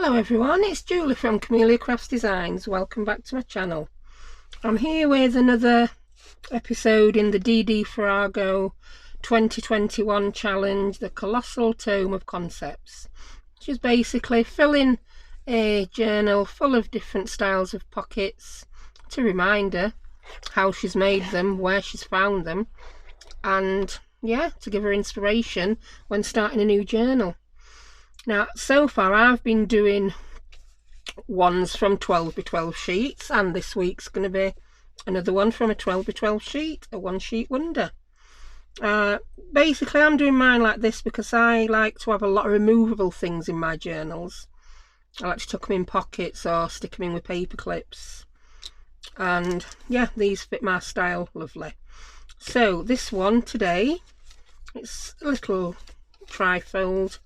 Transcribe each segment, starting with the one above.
Hello everyone, it's Julie from Camellia Crafts Designs. Welcome back to my channel. I'm here with another episode in the Dee Dee Farago 2021 challenge, the Colossal Tome of Concepts, which is basically filling a journal full of different styles of pockets to remind her how she's made them, where she's found them, and yeah, to give her inspiration when starting a new journal. Now, so far I've been doing ones from 12 by 12 sheets, and this week's going to be another one from a 12 by 12 sheet, a one sheet wonder. Basically I'm doing mine like this because I like to have a lot of removable things in my journals. I like to tuck them in pockets or stick them in with paper clips, and yeah, these fit my style lovely. So this one today, it's a little tri-fold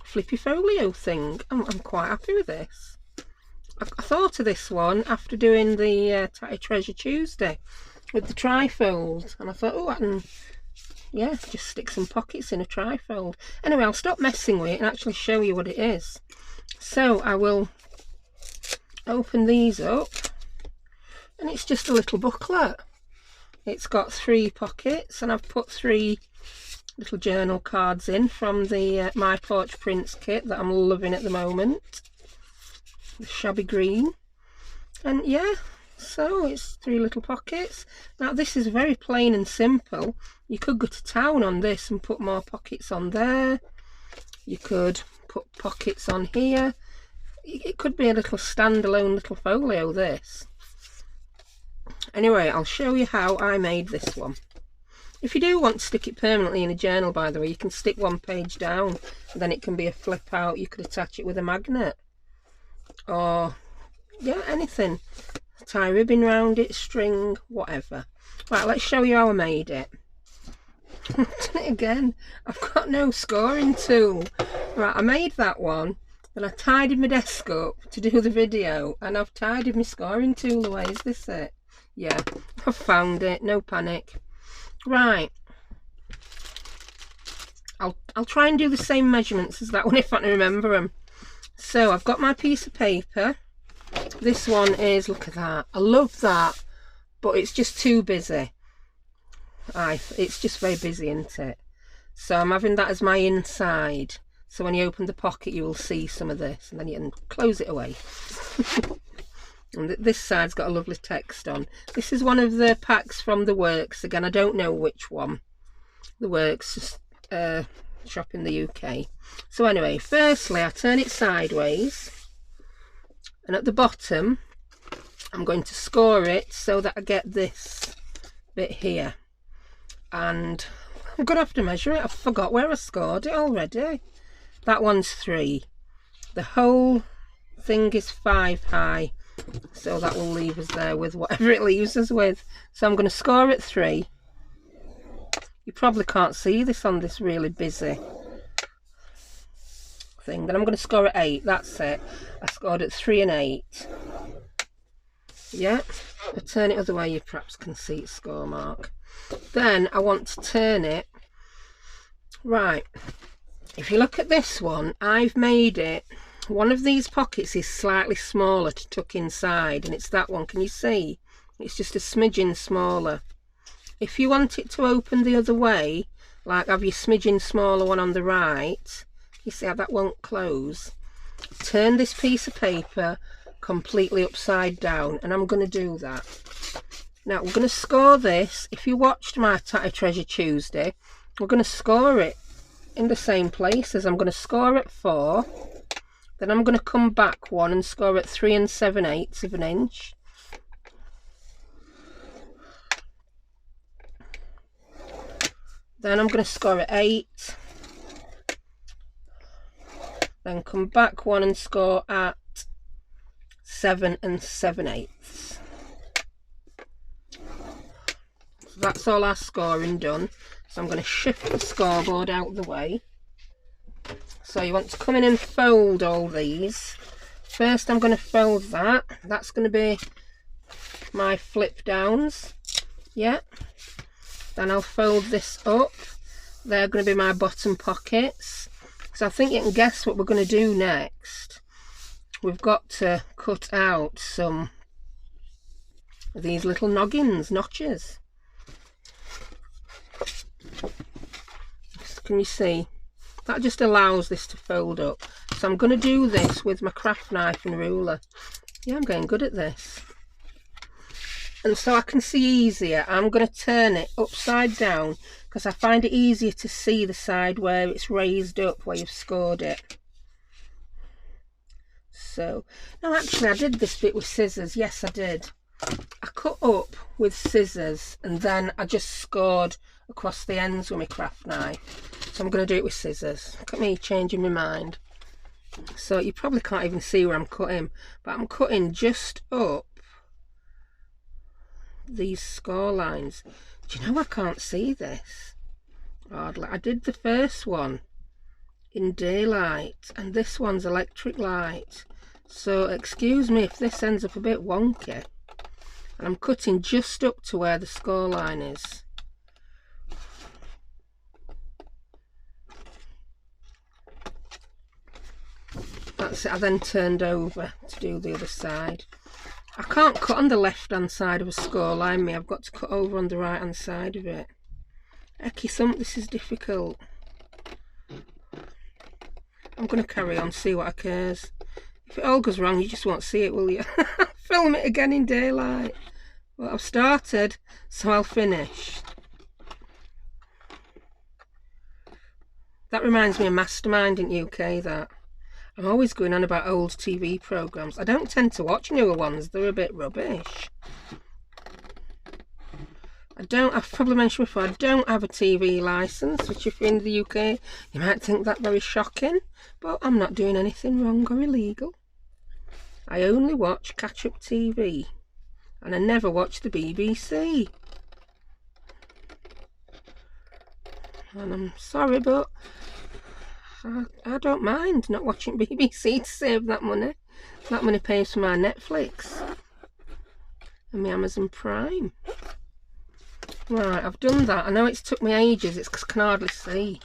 flippy folio thing. I'm quite happy with this. I thought of this one after doing the Tatty Treasure Tuesday with the tri-fold, and I thought, oh, I can, yeah, just stick some pockets in a tri-fold. Anyway, I'll stop messing with it and actually show you what it is. So I will open these up, and it's just a little booklet. It's got 3 pockets, and I've put 3 little journal cards in from the My Porch Prints kit that I'm loving at the moment, the shabby green. And yeah, so it's 3 little pockets. Now this is very plain and simple. You could go to town on this and put more pockets on there. You could put pockets on here. It could be a little standalone little folio, this. Anyway, I'll show you how I made this one. If you do want to stick it permanently in a journal, by the way, you can stick one page down and then it can be a flip out. You could attach it with a magnet or yeah, anything. Tie ribbon round it, string, whatever. Right, let's show you how I made it. I've done it again. I've got no scoring tool. Right, I made that one, then I tidied my desk up to do the video, and I've tidied my scoring tool away. Is this it? Yeah, I've found it, no panic. Right, I'll try and do the same measurements as that one if I can remember them. So I've got my piece of paper. This one is, look at that, I love that, but it's just too busy. It's just very busy, isn't it? So I'm having that as my inside, so when you open the pocket you will see some of this, and then you can close it away. And this side's got a lovely text on. This is one of the packs from the Works. Again, I don't know which one. The Works shop in the UK. So anyway, firstly I turn it sideways, and at the bottom I'm going to score it so that I get this bit here. And I'm going to have to measure it. I forgot where I scored it already. That one's 3. The whole thing is 5 high. So that will leave us there with whatever it leaves us with. So I'm going to score at 3. You probably can't see this on this really busy thing. Then I'm going to score at 8. That's it. I scored at 3 and 8. Yeah. If I turn it other way, you perhaps can see its score mark. Then I want to turn it. Right. If you look at this one, I've made it. One of these pockets is slightly smaller to tuck inside, and it's that one. Can you see? It's just a smidgen smaller. If you want it to open the other way, like have your smidgen smaller one on the right, you see how that won't close? Turn this piece of paper completely upside down, and I'm going to do that. Now we're going to score this. If you watched my Tatty Treasure Tuesday, we're going to score it in the same places. I'm going to score at 4. Then I'm going to come back 1 and score at 3 7/8 of an inch. Then I'm going to score at 8. Then come back 1 and score at 7 7/8. So that's all our scoring done. So I'm going to shift the scoreboard out of the way. So you want to come in and fold all these. First I'm going to fold that. That's going to be my flip downs. Yeah. Then I'll fold this up. They're going to be my bottom pockets. So I think you can guess what we're going to do next. we've got to cut out some of these little notches. Can you see? That just allows this to fold up. So I'm going to do this with my craft knife and ruler. Yeah, I'm getting good at this. And so I can see easier, I'm going to turn it upside down because I find it easier to see the side where it's raised up, where you've scored it. So, no, actually I did this bit with scissors. Yes, I did. I cut up with scissors and then I just scored across the ends with my craft knife. So I'm going to do it with scissors. Look at me changing my mind. So you probably can't even see where I'm cutting, but I'm cutting just up these score lines. Do you know I can't see this? Hardly. I did the first one in daylight and this one's electric light. So excuse me if this ends up a bit wonky. And I'm cutting just up to where the score line is. That's it. I then turned over to do the other side. I can't cut on the left hand side of a score line, I've got to cut over on the right hand side of it. Ecky, this is difficult. I'm going to carry on, see what occurs. If it all goes wrong, you just won't see it, will you? Film it again in daylight. Well, I've started, so I'll finish. That reminds me of Mastermind in UK, that. I'm always going on about old TV programmes. I don't tend to watch newer ones, they're a bit rubbish. I've probably mentioned before, I don't have a TV licence, which if you're in the UK, you might think that very shocking, but I'm not doing anything wrong or illegal. I only watch catch-up TV, and I never watch the BBC. And I'm sorry, but I don't mind not watching BBC to save that money. That money pays for my Netflix and my Amazon Prime. Right, I've done that. I know it's took me ages, it's because I can hardly see.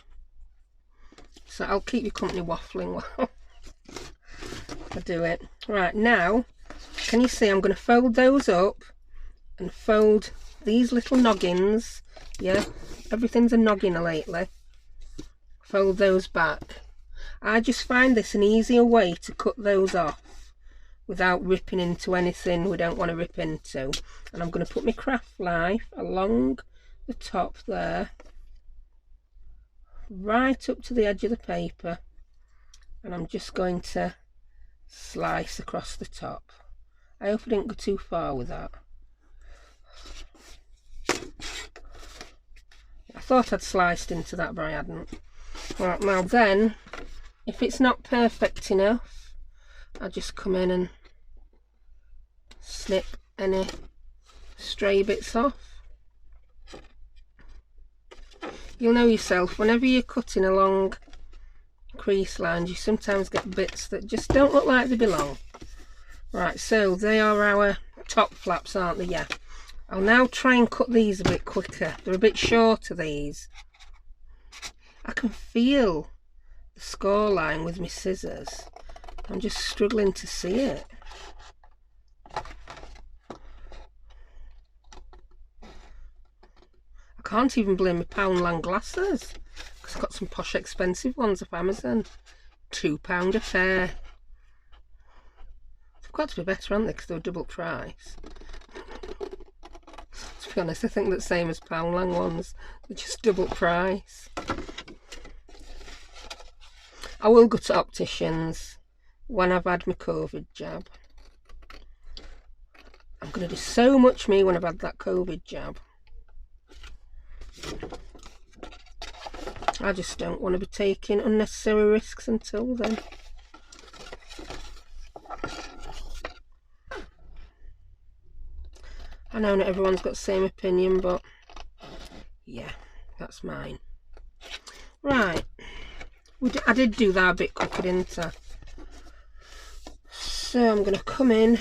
So I'll keep you company waffling while I do it. Right, now, can you see I'm going to fold those up and fold these little noggins. Yeah, everything's a noggin lately. Fold those back. I just find this an easier way to cut those off without ripping into anything we don't want to rip into. And I'm going to put my craft knife along the top there, right up to the edge of the paper, and I'm just going to slice across the top. I hope I didn't go too far with that. I thought I'd sliced into that, but I hadn't. Right, now then, if it's not perfect enough, I'll just come in and snip any stray bits off. You'll know yourself, whenever you're cutting along crease lines, you sometimes get bits that just don't look like they belong. Right, so they are our top flaps, aren't they? Yeah. I'll now try and cut these a bit quicker. They're a bit shorter, these. I can feel the score line with my scissors. I'm just struggling to see it. I can't even blame my Poundland glasses, because I've got some posh expensive ones off Amazon. £2 a pair. They've got to be better, haven't they, because they're double price. To be honest, I think they're the same as Poundland ones. They're just double price. I will go to opticians when I've had my COVID jab. I'm going to do so much me when I've had that COVID jab. I just don't want to be taking unnecessary risks until then. I know not everyone's got the same opinion, but yeah, that's mine. Right, I did do that a bit quicker, didn't I? So I'm going to come in.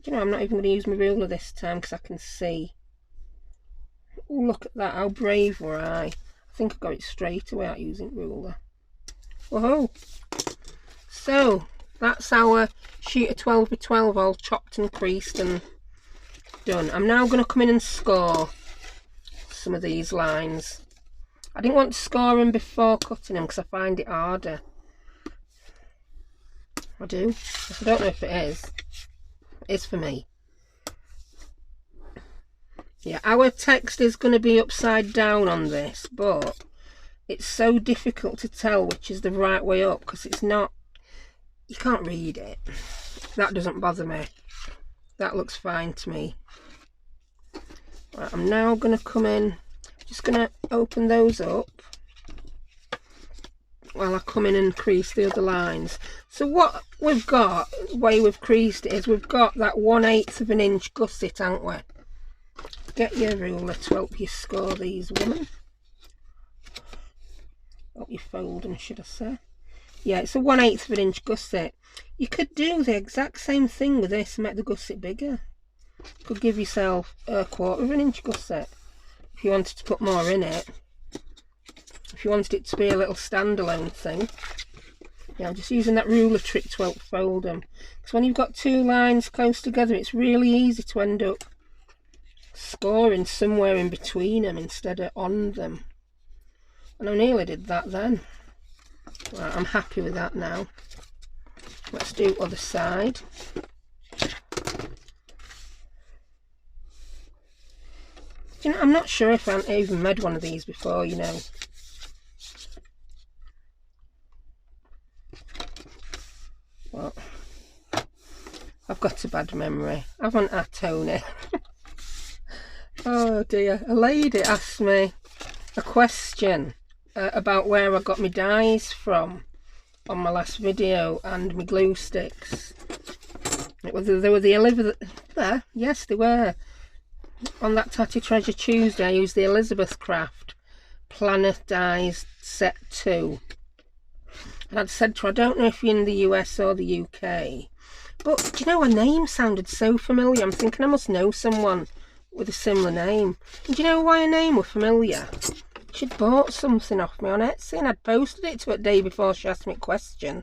You know, I'm not even going to use my ruler this time because I can see. Oh, look at that, how brave were I. I think I got it straight away out using ruler. Whoa! So, that's our sheet of 12 by 12 all chopped and creased and done. I'm now going to come in and score some of these lines. I didn't want to score them before cutting them because I find it harder. I do. I don't know if it is. It is for me. Yeah, our text is going to be upside down on this, but it's so difficult to tell which is the right way up because it's not, you can't read it. That doesn't bother me. That looks fine to me. Right, I'm now going to come in, just going to open those up while I come in and crease the other lines. So what we've got, the way we've creased it is we've got that 1/8 of an inch gusset, haven't we? Get your ruler to help you score these, women. Help you fold them, should I say. Yeah, it's a 1/8 of an inch gusset. You could do the exact same thing with this and make the gusset bigger. You could give yourself a 1/4 of an inch gusset if you wanted to put more in it. If you wanted it to be a little standalone thing. Yeah, I'm just using that ruler trick to help fold them. Because when you've got two lines close together, it's really easy to end up scoring somewhere in between them instead of on them. And I nearly did that then. Right, I'm happy with that now. Let's do other side. You know, I'm not sure if I've even made one of these before, you know. What? I've got a bad memory, haven't I, Tony? Oh dear, a lady asked me a question about where I got my dies from on my last video and my glue sticks. They were the Elizabeth, yes they were. On that Tatty Treasure Tuesday I used the Elizabeth Craft Planet Dies Set 2. And I'd said to her, I don't know if you're in the US or the UK, but do you know, her name sounded so familiar. I'm thinking I must know someone with a similar name. And do you know why her name was familiar? She'd bought something off me on Etsy and I'd posted it to her the day before she asked me a question.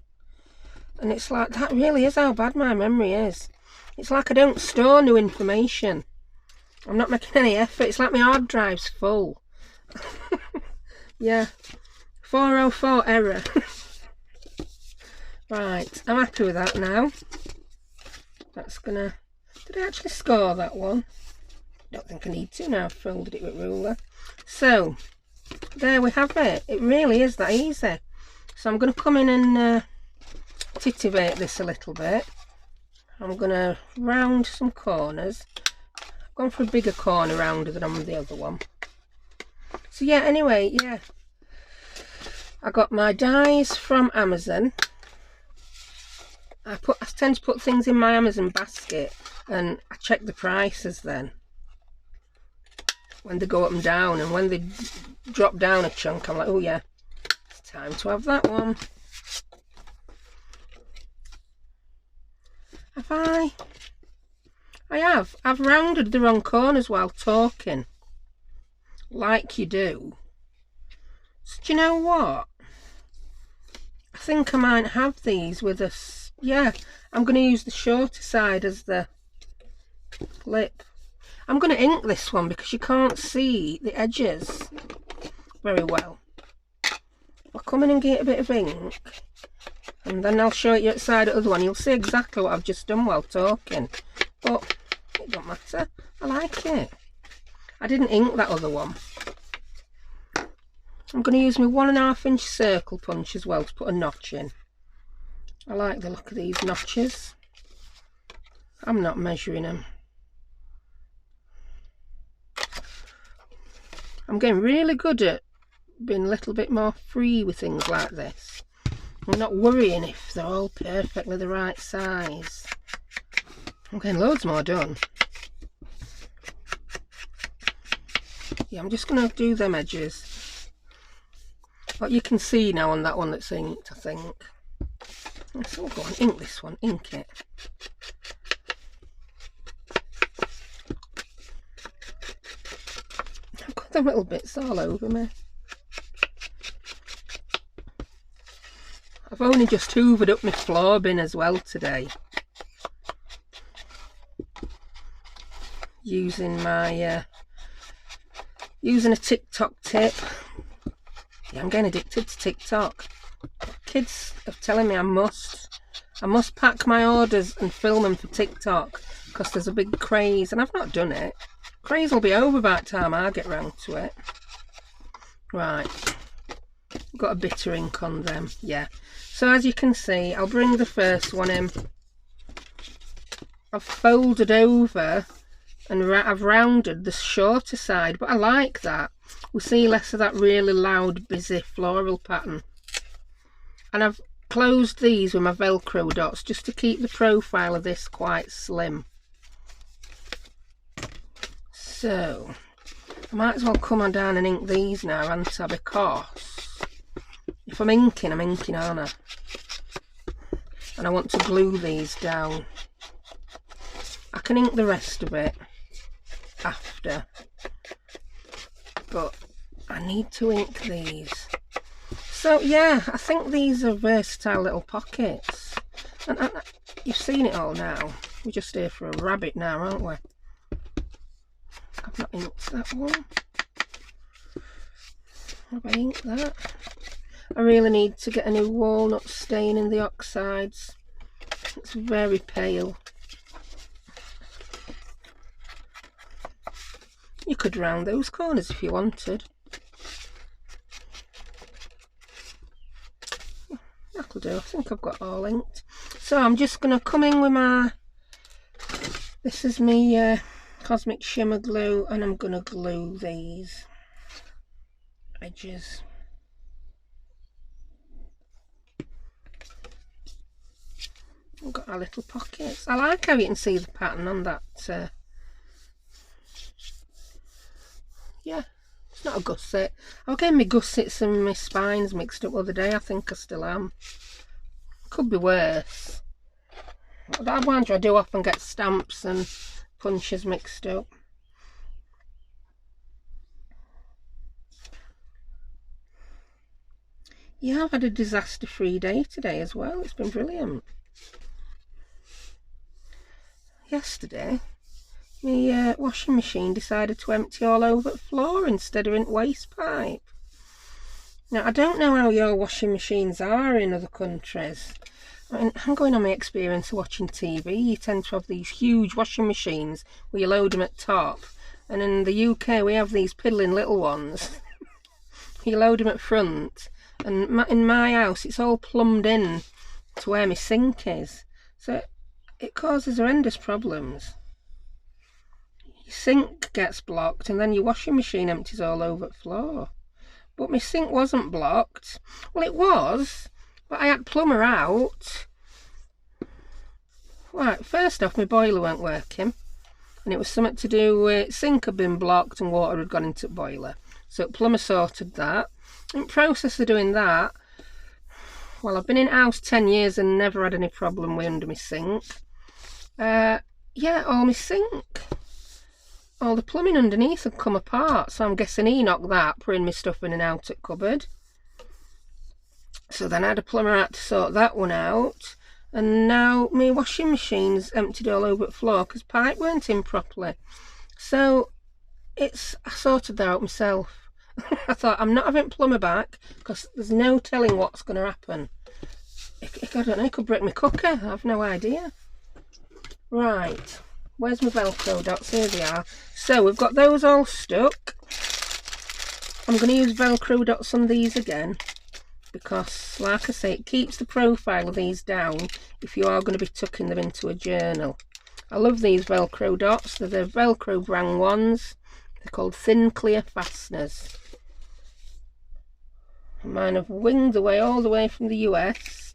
And it's like, that really is how bad my memory is. It's like I don't store new information. I'm not making any effort. It's like my hard drive's full. Yeah. 404 error. Right, I'm happy with that now. That's gonna... Did I actually score that one? Don't think I need to now. I've folded it with ruler. So there we have it. It really is that easy. So I'm going to come in and titivate this a little bit. I'm going to round some corners. I've gone for a bigger corner rounder than on the other one. So yeah, anyway, yeah, I got my dies from Amazon. I tend to put things in my Amazon basket and I check the prices then when they go up and down, and when they drop down a chunk I'm like, oh yeah, it's time to have that one. Have I've rounded the wrong corners while talking, like you do. So do you know what, I think I might have these with us. Yeah, I'm going to use the shorter side as the lip. I'm going to ink this one because you can't see the edges very well. I'll come in and get a bit of ink and then I'll show you outside the other one. You'll see exactly what I've just done while talking, but it don't matter. I like it. I didn't ink that other one. I'm going to use my 1.5 inch circle punch as well to put a notch in. I like the look of these notches. I'm not measuring them. I'm getting really good at being a little bit more free with things like this. I'm not worrying if they're all perfectly the right size. I'm getting loads more done. Yeah, I'm just going to do them edges. What you can see now on that one that's inked, I think. So go on, ink this one, ink it. I've got them little bits all over me. I've only just hoovered up my floor bin as well today, using my using a TikTok tip. Yeah, I'm getting addicted to TikTok. Kids are telling me I must pack my orders and film them for TikTok because there's a big craze, and I've not done it. Craze will be over by the time I get round to it. Right, got a bitter ink on them. Yeah, so as you can see, I'll bring the first one in. I've folded over and I've rounded the shorter side, but I like that. We see less of that really loud, busy floral pattern. And I've closed these with my Velcro dots just to keep the profile of this quite slim. So I might as well come on down and ink these now, aren't I? Because if I'm inking, aren't I? And I want to glue these down. I can ink the rest of it after, but I need to ink these. So yeah, I think these are versatile little pockets, and you've seen it all now. We're just here for a rabbit now, aren't we? I've not inked that one. Have I inked that? I really need to get a new walnut stain in the oxides. It's very pale. You could round those corners if you wanted. That'll do. I think I've got all inked. So I'm just going to come in with my... This is my Cosmic Shimmer glue, and I'm going to glue these edges. I've got our little pockets. I like how you can see the pattern on that. Yeah, it's not a gusset. I was getting my gussets and my spines mixed up the other day. I think I still am. Could be worse. I wonder, I do often get stamps and punches mixed up. Yeah, I've had a disaster-free day today as well. It's been brilliant. Yesterday, my washing machine decided to empty all over the floor instead of in waste pipe. Now, I don't know how your washing machines are in other countries. I mean, I'm going on my experience of watching TV. You tend to have these huge washing machines where you load them at top. And in the UK, we have these piddling little ones. You load them at front. And in my house, it's all plumbed in to where my sink is. So it causes horrendous problems. Your sink gets blocked and then your washing machine empties all over the floor. But my sink wasn't blocked. Well, it was, but I had plumber out. Right, first off, my boiler weren't working, and it was something to do with sink had been blocked and water had gone into the boiler. So plumber sorted that. In the process of doing that, well, I've been in house 10 years and never had any problem with under my sink. Yeah, all my sink, all the plumbing underneath had come apart, so I'm guessing he knocked that, putting my stuff in and out at cupboard. So then I had a plumber out to sort that one out, and now my washing machine's emptied all over the floor because pipe weren't in properly. So I sorted that out myself. I thought, I'm not having plumber back because there's no telling what's going to happen. I don't know, it could break my cooker, I have no idea. Right, where's my Velcro dots? Here they are. So we've got those all stuck. I'm going to use Velcro dots on these again because, like I say, it keeps the profile of these down if you are going to be tucking them into a journal. I love these Velcro dots. They're the Velcro brand ones. They're called Thin Clear Fasteners. And mine have winged away all the way from the US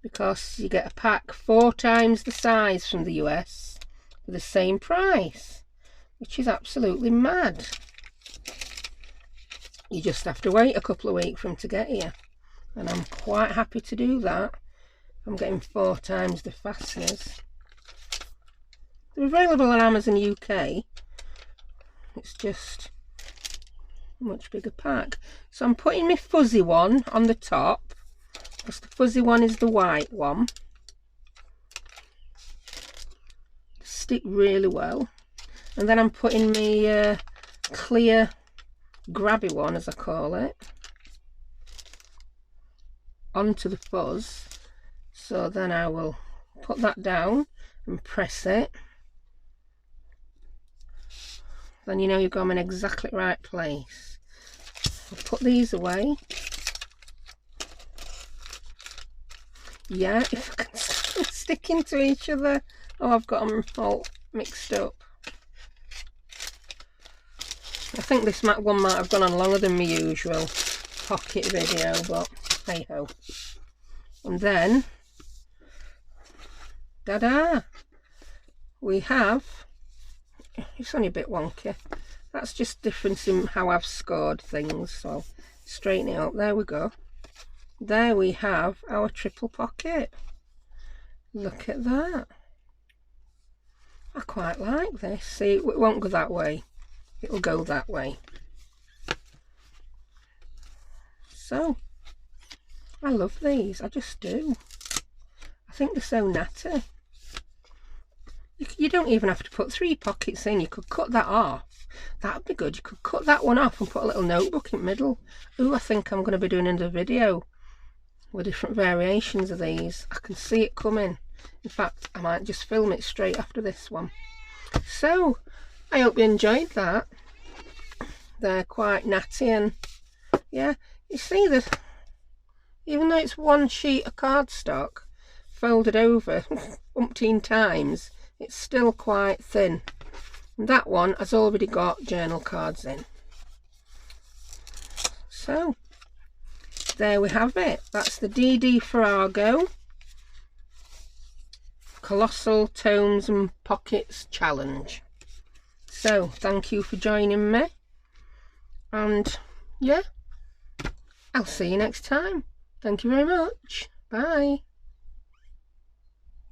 because you get a pack 4 times the size from the US for the same price, which is absolutely mad. You just have to wait a couple of weeks for them to get here, and I'm quite happy to do that. I'm getting 4 times the fasteners. They're available on Amazon UK. It's just a much bigger pack. So I'm putting my fuzzy one on the top, because the fuzzy one is the white one. Stick really well. And then I'm putting my clear grabby one, as I call it, onto the fuzz. So then I will put that down and press it. Then you know you've got them in exactly the right place. I'll put these away. Yeah, if I can stick into each other. Oh, I've got them all mixed up. I think this one might have gone on longer than my usual pocket video, but hey ho. And then, da-da, we have, it's only a bit wonky, that's just difference in how I've scored things, so straighten it up. There we go. There we have our triple pocket. Look at that. I quite like this. See, it won't go that way, it'll go that way. So I love these, I just do. I think they're so natty. You don't even have to put 3 pockets in. You could cut that off. That'd be good. You could cut that one off and put a little notebook in the middle. Ooh, I think I'm going to be doing another video with different variations of these. I can see it coming. In fact, I might just film it straight after this one. So I hope you enjoyed that. They're quite natty, and yeah, you see that even though it's one sheet of cardstock folded over umpteen times, it's still quite thin. And that one has already got journal cards in. So there we have it. That's the Dee Dee Farago Colossal Tomes and Pockets Challenge. So thank you for joining me, and yeah, I'll see you next time. Thank you very much. Bye.